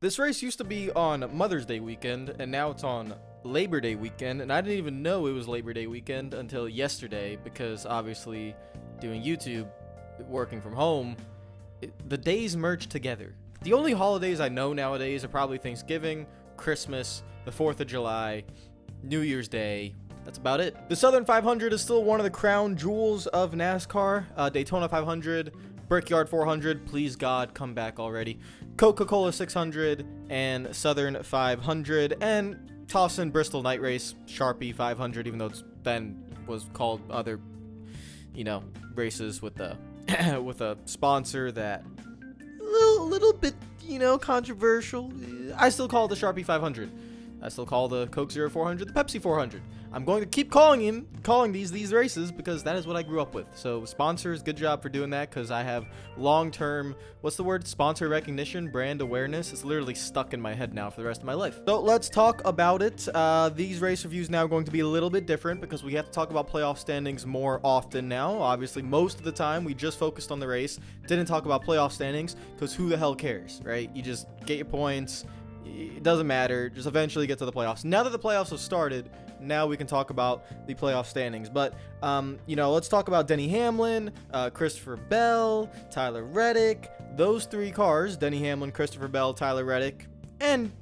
This race used to be on Mother's Day weekend, and now it's on Labor Day weekend, and I didn't even know it was Labor Day weekend until yesterday, because obviously doing YouTube, working from home, the days merge together. The only holidays I know nowadays are probably Thanksgiving, Christmas, the 4th of July, New Year's Day. That's about it. The Southern 500 is still one of the crown jewels of NASCAR. Daytona 500, Brickyard 400, please God, come back already. Coca-Cola 600 and Southern 500, and toss in Bristol Night Race, Sharpie 500, even though it's then was called other, races with the with a sponsor that little bit, controversial. I still call it the Sharpie 500. I still call the Coke Zero 400 the Pepsi 400. I'm going to keep calling these races because that is what I grew up with. So sponsors, good job for doing that, because I have long-term, sponsor recognition, brand awareness. It's literally stuck in my head now for the rest of my life. So let's talk about it. These race reviews now are going to be a little bit different because we have to talk about playoff standings more often now. Obviously, most of the time we just focused on the race, didn't talk about playoff standings because who the hell cares, right? You just get your points. It doesn't matter. Just eventually get to the playoffs. Now that the playoffs have started, now we can talk about the playoff standings. But, let's talk about Denny Hamlin, Christopher Bell, Tyler Reddick. Those three cars, Denny Hamlin, Christopher Bell, Tyler Reddick, and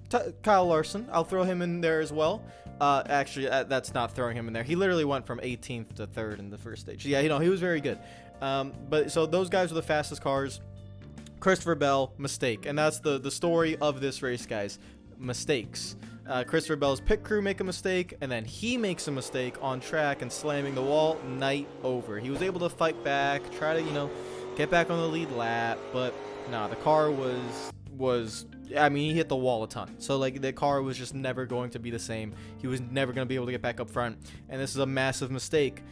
Kyle Larson. I'll throw him in there as well. That's not throwing him in there. He literally went from 18th to 3rd in the first stage. Yeah, he was very good. So those guys were the fastest cars. Christopher Bell, mistake. And that's the story of this race, guys. Mistakes. Christopher Bell's pit crew make a mistake, and then he makes a mistake on track and slamming the wall. Night over. He was able to fight back, try to, get back on the lead lap, but nah, the car he hit the wall a ton. So, the car was just never going to be the same. He was never going to be able to get back up front. And this is a massive mistake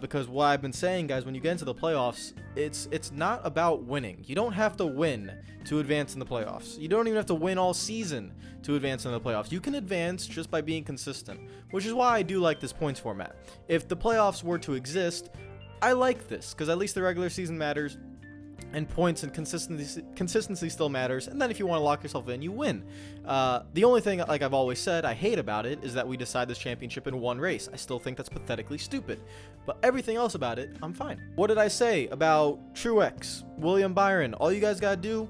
because what I've been saying, guys, when you get into the playoffs, it's not about winning. You don't have to win to advance in the playoffs. You don't even have to win all season to advance in the playoffs. You can advance just by being consistent, which is why I do like this points format. If the playoffs were to exist, I like this because at least the regular season matters. And points and consistency still matters. And then if you want to lock yourself in, you win. The only thing, like I've always said, I hate about it is that we decide this championship in one race. I still think that's pathetically stupid. But everything else about it, I'm fine. What did I say about Truex, William Byron? All you guys got to do,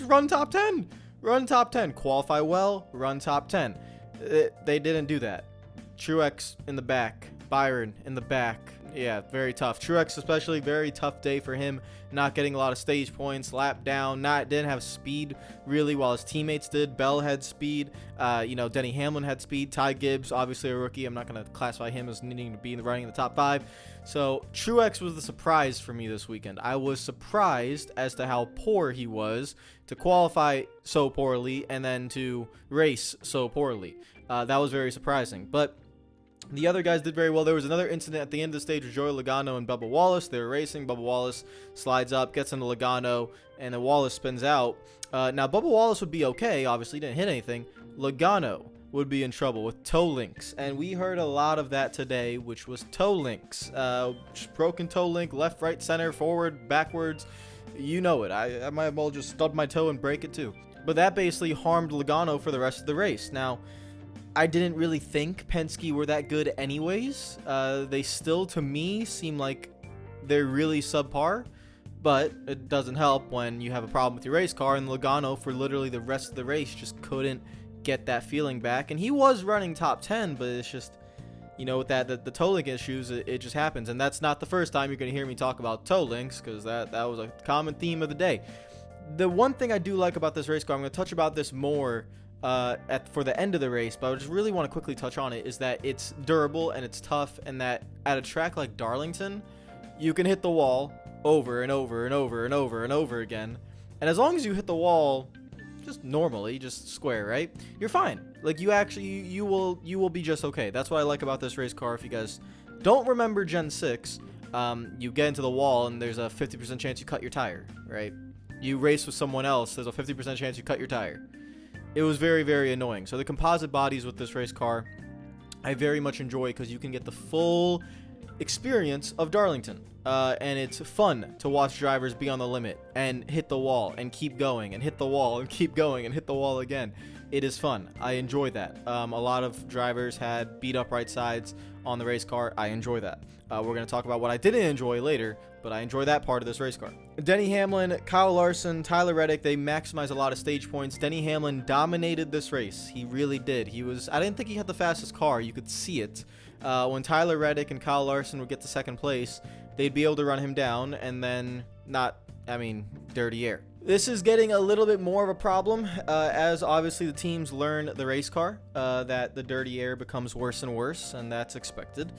run top 10. Run top 10. Qualify well, run top 10. They didn't do that. Truex in the back. Byron in the back. Yeah, very tough. Truex especially, very tough day for him. Not getting a lot of stage points, lap down, didn't have speed really while his teammates did. Bell had speed. Denny Hamlin had speed. Ty Gibbs, obviously a rookie. I'm not going to classify him as needing to be in the running in the top 5. So Truex was the surprise for me this weekend. I was surprised as to how poor he was to qualify so poorly and then to race so poorly. That was very surprising. But the other guys did very well. There was another incident at the end of the stage with Joey Logano and Bubba Wallace. They were racing. Bubba Wallace slides up, gets into Logano, and then Wallace spins out. Now, Bubba Wallace would be okay. Obviously, didn't hit anything. Logano would be in trouble with toe links. And we heard a lot of that today, which was toe links. Broken toe link, left, right, center, forward, backwards. You know it. I might as well just stub my toe and break it too. But that basically harmed Logano for the rest of the race. Now, I didn't really think Penske were that good anyways. They still, to me, seem like they're really subpar. But it doesn't help when you have a problem with your race car. And Logano, for literally the rest of the race, just couldn't get that feeling back. And he was running top 10, but it's just, with the toe link issues, it just happens. And that's not the first time you're going to hear me talk about toe links, because that was a common theme of the day. The one thing I do like about this race car, I'm going to touch about this more for the end of the race, but I just really want to quickly touch on it, is that it's durable and it's tough, and that at a track like Darlington, you can hit the wall over and over and over and over and over again, and as long as you hit the wall just normally, just square, right, you're fine. You will be just okay. That's what I like about this race car. If you guys don't remember Gen 6, you get into the wall and there's a 50% chance you cut your tire, right? You race with someone else, there's a 50% chance you cut your tire. It was very, very annoying. So the composite bodies with this race car, I very much enjoy because you can get the full experience of Darlington. And it's fun to watch drivers be on the limit and hit the wall and keep going and hit the wall and keep going and hit the wall again. It is fun. I enjoy that. A lot of drivers had beat up right sides on the race car. I enjoy that. We're going to talk about what I didn't enjoy later, but I enjoy that part of this race car. Denny Hamlin, Kyle Larson, Tyler Reddick, they maximized a lot of stage points. Denny Hamlin dominated this race. He really did. I didn't think he had the fastest car. You could see it. When Tyler Reddick and Kyle Larson would get to second place, they'd be able to run him down and then dirty air. This is getting a little bit more of a problem as obviously the teams learn the race car, that the dirty air becomes worse and worse, and that's expected.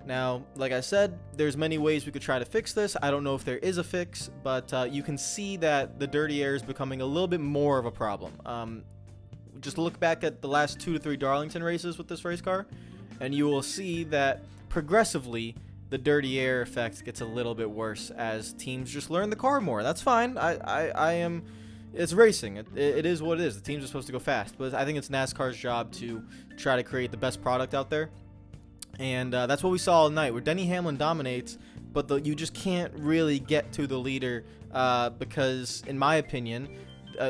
Now, like I said, there's many ways we could try to fix this. I don't know if there is a fix, but you can see that the dirty air is becoming a little bit more of a problem. Just look back at the last 2 to 3 Darlington races with this race car, and you will see that progressively the dirty air effect gets a little bit worse as teams just learn the car more. That's fine. It's racing. It is what it is. The teams are supposed to go fast, but I think it's NASCAR's job to try to create the best product out there. And that's what we saw all night, where Denny Hamlin dominates, but you just can't really get to the leader because, in my opinion,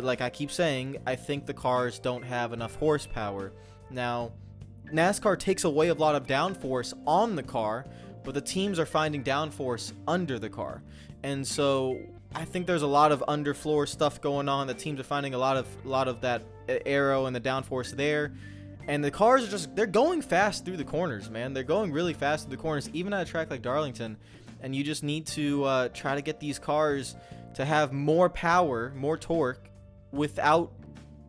like I keep saying, I think the cars don't have enough horsepower. Now, NASCAR takes away a lot of downforce on the car, but the teams are finding downforce under the car. And so I think there's a lot of underfloor stuff going on. The teams are finding a lot of that aero and the downforce there. And the cars are they're going fast through the corners, man. They're going really fast through the corners, even at a track like Darlington. And you just need to try to get these cars to have more power, more torque, without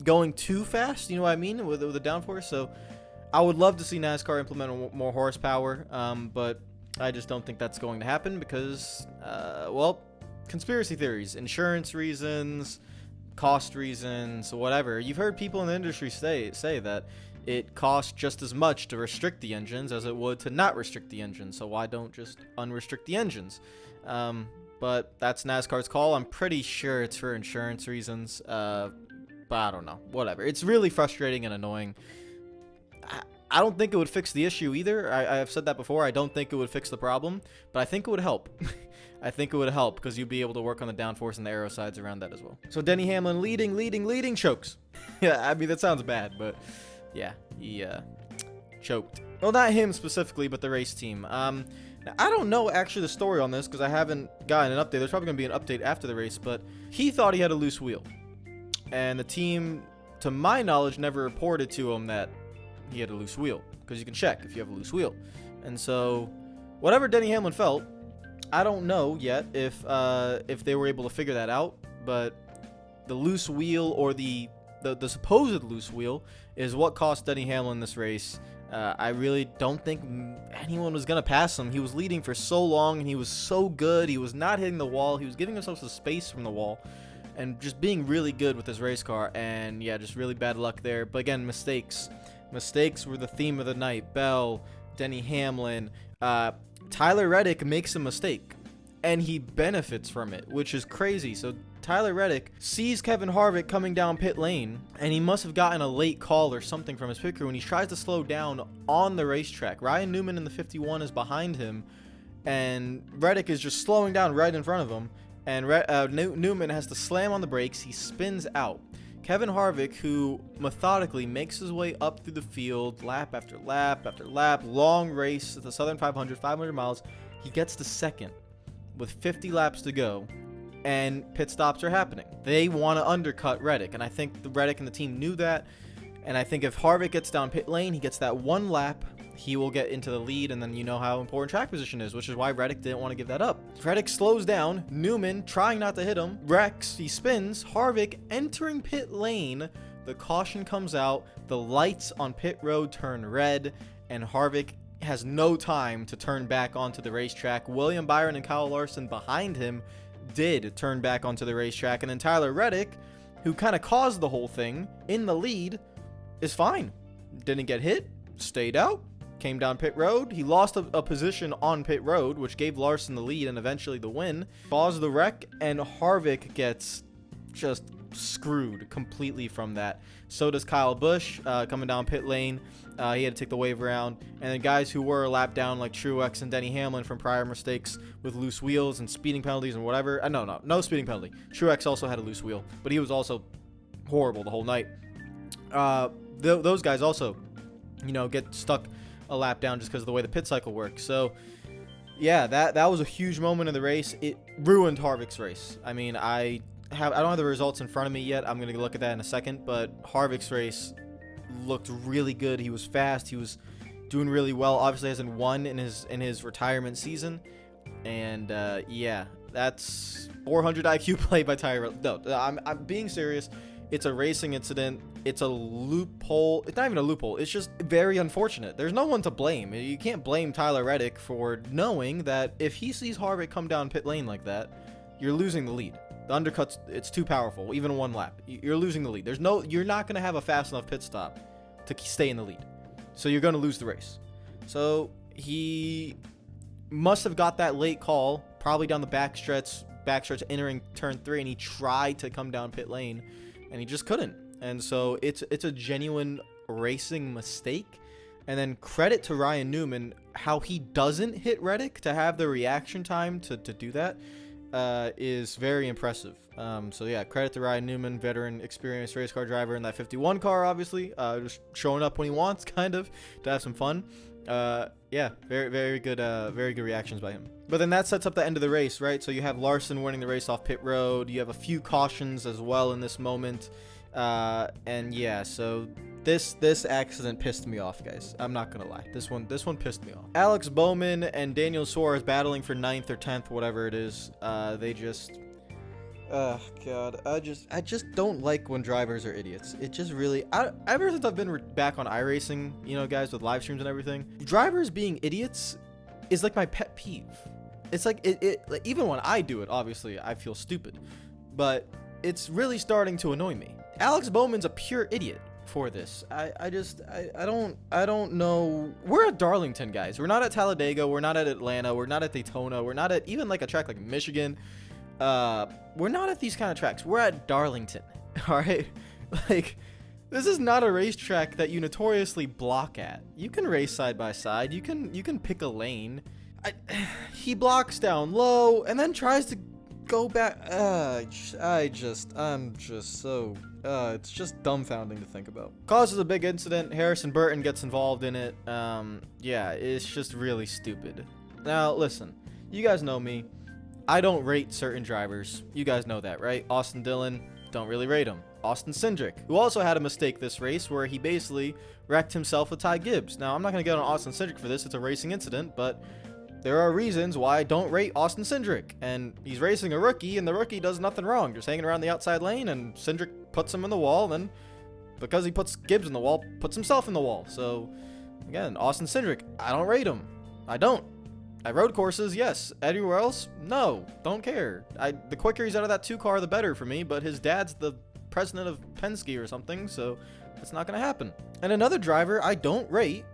going too fast, you know what I mean, with the downforce. So I would love to see NASCAR implement more horsepower, but I just don't think that's going to happen because, conspiracy theories, insurance reasons, cost reasons, whatever. You've heard people in the industry say that it costs just as much to restrict the engines as it would to not restrict the engines. So why don't just unrestrict the engines? But that's NASCAR's call. I'm pretty sure it's for insurance reasons, but I don't know. Whatever. It's really frustrating and annoying. I don't think it would fix the issue either. I have said that before. I don't think it would fix the problem, but I think it would help. I think it would help because you'd be able to work on the downforce and the aero sides around that as well. So Denny Hamlin leading, chokes. Yeah, I mean, that sounds bad, but yeah, he choked. Well, not him specifically, but the race team. Now, I don't know actually the story on this because I haven't gotten an update. There's probably going to be an update after the race, but he thought he had a loose wheel. And the team, to my knowledge, never reported to him that he had a loose wheel, because you can check if you have a loose wheel. And so whatever Denny Hamlin felt, I don't know yet if they were able to figure that out, but the loose wheel or the supposed loose wheel is what cost Denny Hamlin this race. I really don't think anyone was going to pass him. He was leading for so long and he was so good. He was not hitting the wall. He was giving himself some space from the wall and just being really good with his race car. And yeah, just really bad luck there. But again, mistakes were the theme of the night. Bell, Denny Hamlin, Tyler Reddick makes a mistake and he benefits from it, which is crazy. So Tyler Reddick sees Kevin Harvick coming down pit lane, and he must have gotten a late call or something from his pit crew when he tries to slow down on the racetrack. Ryan Newman in the 51 is behind him, and Reddick is just slowing down right in front of him, and Newman has to slam on the brakes. He spins out. Kevin Harvick, who methodically makes his way up through the field, lap after lap after lap, long race at the Southern 500 miles, he gets to second with 50 laps to go, and pit stops are happening. They want to undercut Reddick, and I think the Reddick and the team knew that, and I think if Harvick gets down pit lane, he gets that one lap, he will get into the lead, and then you know how important track position is, which is why Reddick didn't want to give that up. Reddick slows down, Newman trying not to hit him, wrecks, he spins, Harvick entering pit lane, the caution comes out, the lights on pit road turn red, and Harvick has no time to turn back onto the racetrack. William Byron and Kyle Larson behind him did turn back onto the racetrack, and then Tyler Reddick, who kind of caused the whole thing, in the lead, is fine. Didn't get hit, stayed out, came down pit road. He lost a position on pit road, which gave Larson the lead and eventually the win. Caused the wreck, and Harvick gets just screwed completely from that. So does Kyle Busch coming down pit lane. He had to take the wave around. And then guys who were a lap down like Truex and Denny Hamlin from prior mistakes with loose wheels and speeding penalties and whatever. No speeding penalty. Truex also had a loose wheel, but he was also horrible the whole night. Those guys also, get stuck a lap down just because of the way the pit cycle works. So yeah, that was a huge moment in the race. It ruined Harvick's race. I mean, I don't have the results in front of me yet. I'm going to look at that in a second, but Harvick's race looked really good. He was fast. He was doing really well. Obviously hasn't won in his retirement season. And yeah, that's 400 IQ play by Tyrell. No, I'm being serious. It's a racing incident. It's a loophole. It's not even a loophole. It's just very unfortunate. There's no one to blame. You can't blame Tyler Reddick for knowing that if he sees Harvick come down pit lane like that, you're losing the lead. The undercut's, it's too powerful. Even one lap, you're losing the lead. You're not going to have a fast enough pit stop to stay in the lead. So you're going to lose the race. So he must have got that late call, probably down the backstretch entering turn 3, and he tried to come down pit lane, and he just couldn't. And so it's a genuine racing mistake. And then credit to Ryan Newman, how he doesn't hit Reddick to have the reaction time to do that is very impressive. So yeah, credit to Ryan Newman, veteran, experienced race car driver in that 51 car, obviously, just showing up when he wants, kind of, to have some fun. Yeah, very good reactions by him. But then that sets up the end of the race, right? So you have Larson winning the race off pit road. You have a few cautions as well in this moment. And yeah, so this accident pissed me off, guys. I'm not gonna lie. This one pissed me off. Alex Bowman and Daniel Suarez battling for 9th or 10th, whatever it is. They just, oh god, I just don't like when drivers are idiots. It just really, ever since I've been back on iRacing, guys, with live streams and everything, drivers being idiots is like my pet peeve. It's like like, even when I do it, obviously I feel stupid, but it's really starting to annoy me. Alex Bowman's a pure idiot for this. I don't know. We're at Darlington, guys. We're not at Talladega. We're not at Atlanta. We're not at Daytona. We're not at even like a track like Michigan. We're not at these kind of tracks. We're at Darlington. All right. Like, this is not a racetrack that you notoriously block at. You can race side by side. You can pick a lane. He blocks down low and then tries to go back. I'm just so, it's just dumbfounding to think about. Causes a big incident. Harrison Burton gets involved in it. Yeah, it's just really stupid. Now, listen, you guys know me. I don't rate certain drivers. You guys know that, right? Austin Dillon, don't really rate him. Austin Cindric, who also had a mistake this race where he basically wrecked himself with Ty Gibbs. Now, I'm not going to get on Austin Cindric for this. It's a racing incident, but there are reasons why I don't rate Austin Cindric. And he's racing a rookie, and the rookie does nothing wrong. Just hanging around the outside lane, and Cindric puts him in the wall, and because he puts Gibbs in the wall, puts himself in the wall. So, again, Austin Cindric, I don't rate him. I don't. At road courses, yes. Anywhere else, no. Don't care. The quicker he's out of that 2 car, the better for me, but his dad's the president of Penske or something, so that's not going to happen. And another driver I don't rate,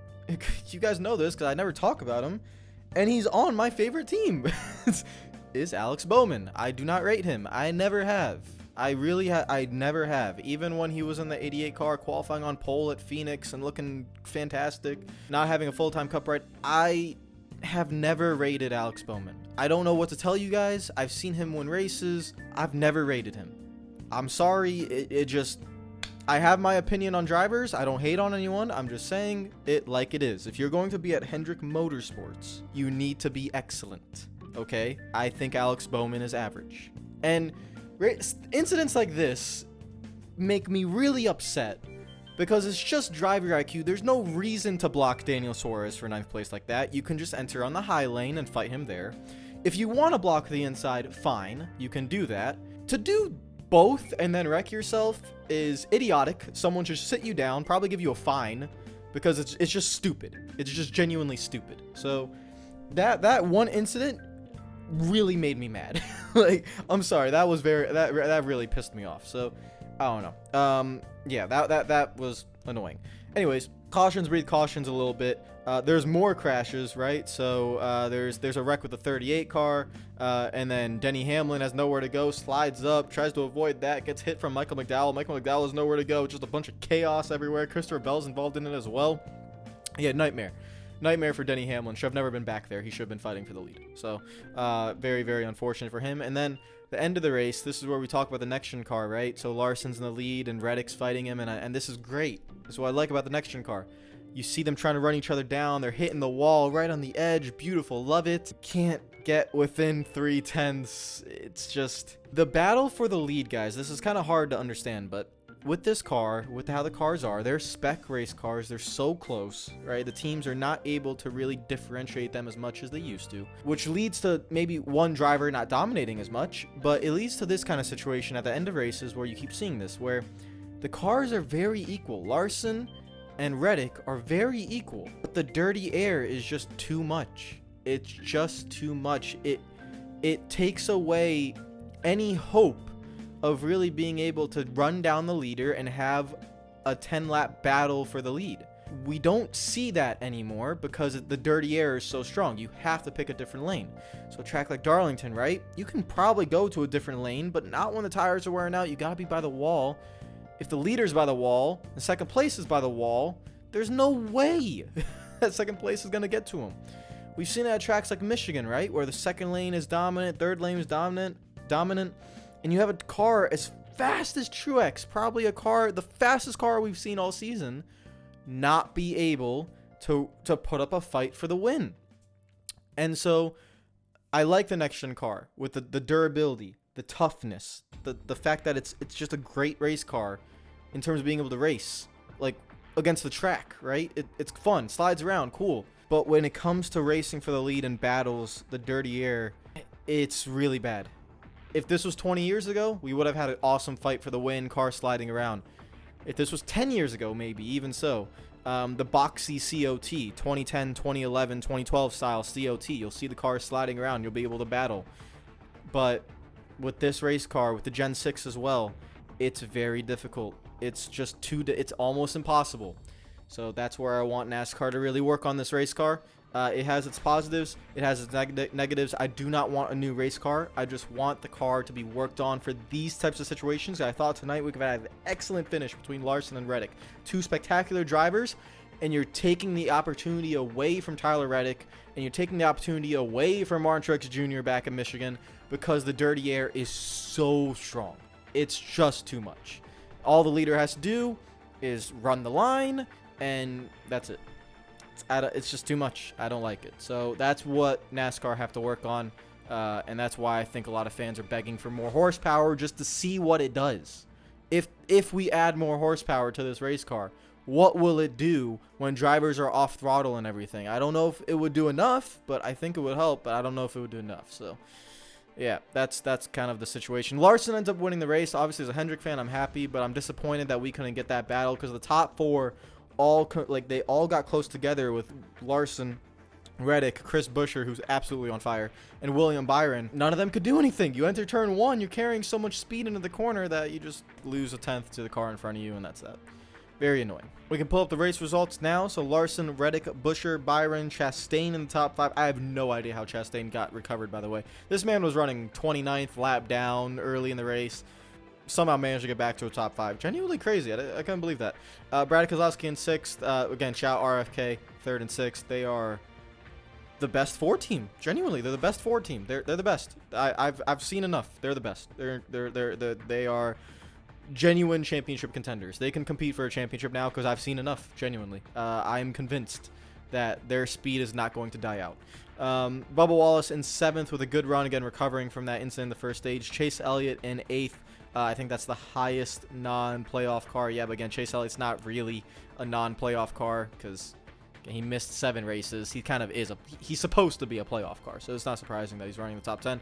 you guys know this because I never talk about him, and he's on my favorite team, is Alex Bowman. I do not rate him. I never have. I never have. Even when he was in the 88 car qualifying on pole at Phoenix and looking fantastic, not having a full-time cup ride, I have never rated Alex Bowman. I don't know what to tell you guys. I've seen him win races. I've never rated him. I'm sorry. I have my opinion on drivers. I don't hate on anyone. I'm just saying it like it is. If you're going to be at Hendrick Motorsports, you need to be excellent. Okay? I think Alex Bowman is average. And incidents like this make me really upset because it's just driver IQ. There's no reason to block Daniel Suarez for 9th place like that. You can just enter on the high lane and fight him there. If you want to block the inside, fine. You can do that. To do both and then wreck yourself is idiotic. Someone should sit you down, probably give you a fine, because it's just stupid. It's just genuinely stupid. So that one incident really made me mad. Like, I'm sorry, that really pissed me off. So I don't know. Yeah, that was annoying. Anyways, cautions breed cautions a little bit. There's more crashes, right? So there's a wreck with the 38 car, and then Denny Hamlin has nowhere to go, slides up, tries to avoid that, gets hit from Michael McDowell. Michael McDowell has nowhere to go, just a bunch of chaos everywhere. Christopher Bell's involved in it as well. Yeah, nightmare for Denny Hamlin. Should have never been back there. He should have been fighting for the lead. So very, very unfortunate for him. And then the end of the race, this is where we talk about the next-gen car, right? So Larson's in the lead and Reddick's fighting him, and this is great. This is what I like about the next-gen car. You see them trying to run each other down. They're hitting the wall right on the edge. Beautiful. Love it. Can't get within 3/10. It's just the battle for the lead, guys. This is kind of hard to understand, but with this car, with how the cars are, they're spec race cars. They're so close, right? The teams are not able to really differentiate them as much as they used to, which leads to maybe one driver not dominating as much, but it leads to this kind of situation at the end of races where you keep seeing this, where the cars are very equal. Larson and Reddick are very equal, but the dirty air is just too much. It's just too much. It takes away any hope of really being able to run down the leader and have a 10-lap battle for the lead. We don't see that anymore because the dirty air is so strong. You have to pick a different lane. So a track like Darlington, right? You can probably go to a different lane, but not when the tires are wearing out. You gotta be by the wall. If the leader's by the wall, and second place is by the wall, there's no way that second place is gonna get to him. We've seen it at tracks like Michigan, right? Where the second lane is dominant, third lane is dominant, and you have a car as fast as Truex, probably the fastest car we've seen all season, not be able to put up a fight for the win. And so I like the next gen car with the durability, the toughness, the fact that it's just a great race car in terms of being able to race like against the track, right? It's fun, slides around, cool. But when it comes to racing for the lead in battles, the dirty air, it's really bad. If this was 20 years ago, we would have had an awesome fight for the win, car sliding around. If this was 10 years ago, maybe, even so, the boxy COT, 2010, 2011, 2012 style COT, you'll see the car sliding around, you'll be able to battle. But with this race car, with the Gen 6 as well, it's very difficult. It's just it's almost impossible. So that's where I want NASCAR to really work on this race car. It has its positives, it has its negatives. I do not want a new race car. I just want the car to be worked on for these types of situations. I thought tonight we could have an excellent finish between Larson and Reddick. Two spectacular drivers, and you're taking the opportunity away from Tyler Reddick, and you're taking the opportunity away from Martin Truex Jr. back in Michigan because the dirty air is so strong. It's just too much. All the leader has to do is run the line, and that's it. It's just too much. I don't like it. So that's what NASCAR have to work on, and that's why I think a lot of fans are begging for more horsepower just to see what it does. If we add more horsepower to this race car, what will it do when drivers are off throttle and everything? I don't know if it would do enough, but I think it would help, but I don't know if it would do enough. So yeah, that's kind of the situation. Larson ends up winning the race. Obviously, as a Hendrick fan, I'm happy, but I'm disappointed that we couldn't get that battle because the top four they all got close together with Larson, Reddick, Chris Buescher, who's absolutely on fire, and William Byron. None of them could do anything. You enter turn one, you're carrying so much speed into the corner that you just lose a tenth to the car in front of you, and that's that. Very annoying. We can pull up the race results now. So Larson, Reddick, Buescher, Byron, Chastain in the top five. I have no idea how Chastain got recovered, by the way. This man was running 29th lap down early in the race. Somehow managed to get back to a top five. Genuinely crazy. I couldn't believe that. Brad Keselowski in sixth. Again, shout RFK, third and sixth. They are the best four team. Genuinely, they're the best four team. They're the best. I've seen enough. They're the best. They are genuine championship contenders. They can compete for a championship now because I've seen enough. Genuinely, I am convinced that their speed is not going to die out. Bubba Wallace in seventh with a good run, again recovering from that incident in the first stage. Chase Elliott in eighth. I think that's the highest non-playoff car. Yeah, but again, Chase Elliott's not really a non-playoff car because he missed 7 races. He kind of is he's supposed to be a playoff car, so it's not surprising that he's running the top 10.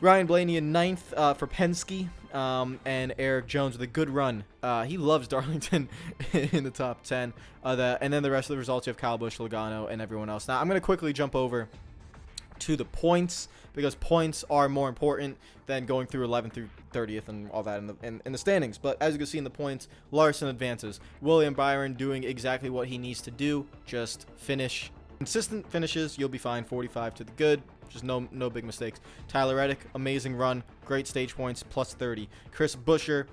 Ryan Blaney in ninth for Penske, and Eric Jones with a good run. He loves Darlington in the top 10. And then the rest of the results, you have Kyle Busch, Logano, and everyone else. Now, I'm going to quickly jump over to the points, because points are more important than going through 11th through 30th and all that in the standings. But as you can see in the points, Larson advances. William Byron doing exactly what he needs to do, just finish. Consistent finishes, you'll be fine. 45 to the good, just no big mistakes. Tyler Reddick, amazing run, great stage points, plus 30. Chris Buescher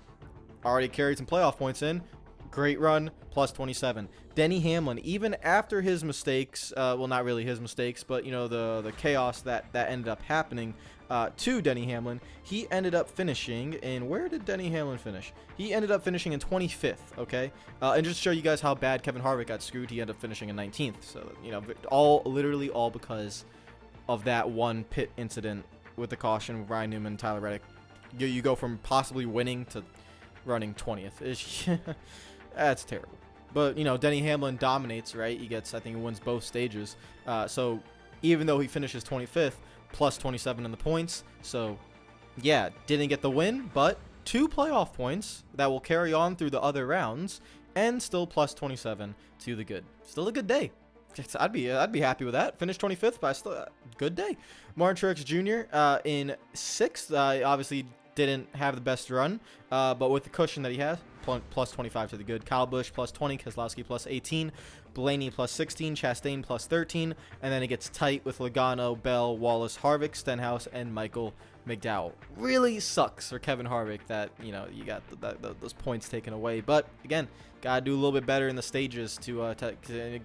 already carried some playoff points in. Great run, plus 27. Denny Hamlin, even after his mistakes, well, not really his mistakes, but, you know, the chaos that ended up happening to Denny Hamlin, he ended up finishing in, where did Denny Hamlin finish? He ended up finishing in 25th, okay? And just to show you guys how bad Kevin Harvick got screwed, he ended up finishing in 19th. So, you know, literally all because of that one pit incident with the caution with Ryan Newman and Tyler Reddick. You go from possibly winning to running 20th. That's terrible. But, you know, Denny Hamlin dominates, right? He gets, I think he wins both stages. So even though he finishes 25th, plus 27 in the points. So, yeah, didn't get the win, but 2 playoff points that will carry on through the other rounds, and still plus 27 to the good. Still a good day. I'd be happy with that. Finished 25th, but still good day. Martin Truex Jr. In 6th, obviously didn't have the best run, but with the cushion that he has, plus 25 to the good. Kyle Busch plus 20, Keselowski plus 18, Blaney plus 16, Chastain plus 13, and then it gets tight with Logano, Bell, Wallace, Harvick, Stenhouse, and Michael McDowell. Really sucks for Kevin Harvick that, you know, you got those points taken away, but again, gotta do a little bit better in the stages to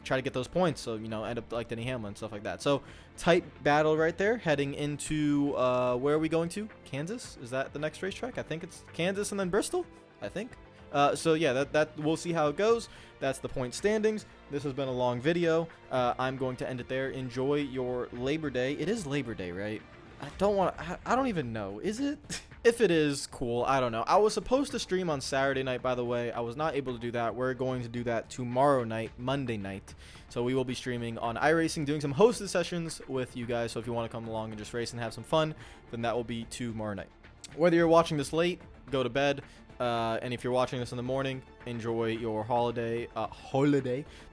try to get those points, so, you know, end up like Denny Hamlin, stuff like that. So tight battle right there, heading into where are we going to? Kansas? Is that the next racetrack? I think it's Kansas and then Bristol, I think. So yeah, that we'll see how it goes. That's the point standings. This has been a long video. I'm going to end it there. Enjoy your Labor Day. It is Labor Day, right? I don't even know. Is it? If it is, cool. I don't know. I was supposed to stream on Saturday night, by the way. I was not able to do that. We're going to do that tomorrow night, Monday night. So we will be streaming on iRacing, doing some hosted sessions with you guys. So if you want to come along and just race and have some fun, then that will be tomorrow night. Whether you're watching this late, go to bed. And if you're watching this in the morning, enjoy your holiday.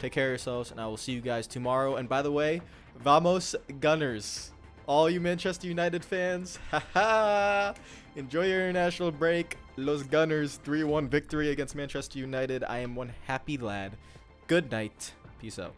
Take care of yourselves, and I will see you guys tomorrow. And by the way, vamos Gunners. All you Manchester United fans, haha! Enjoy your international break. Los Gunners 3-1 victory against Manchester United. I am one happy lad. Good night. Peace out.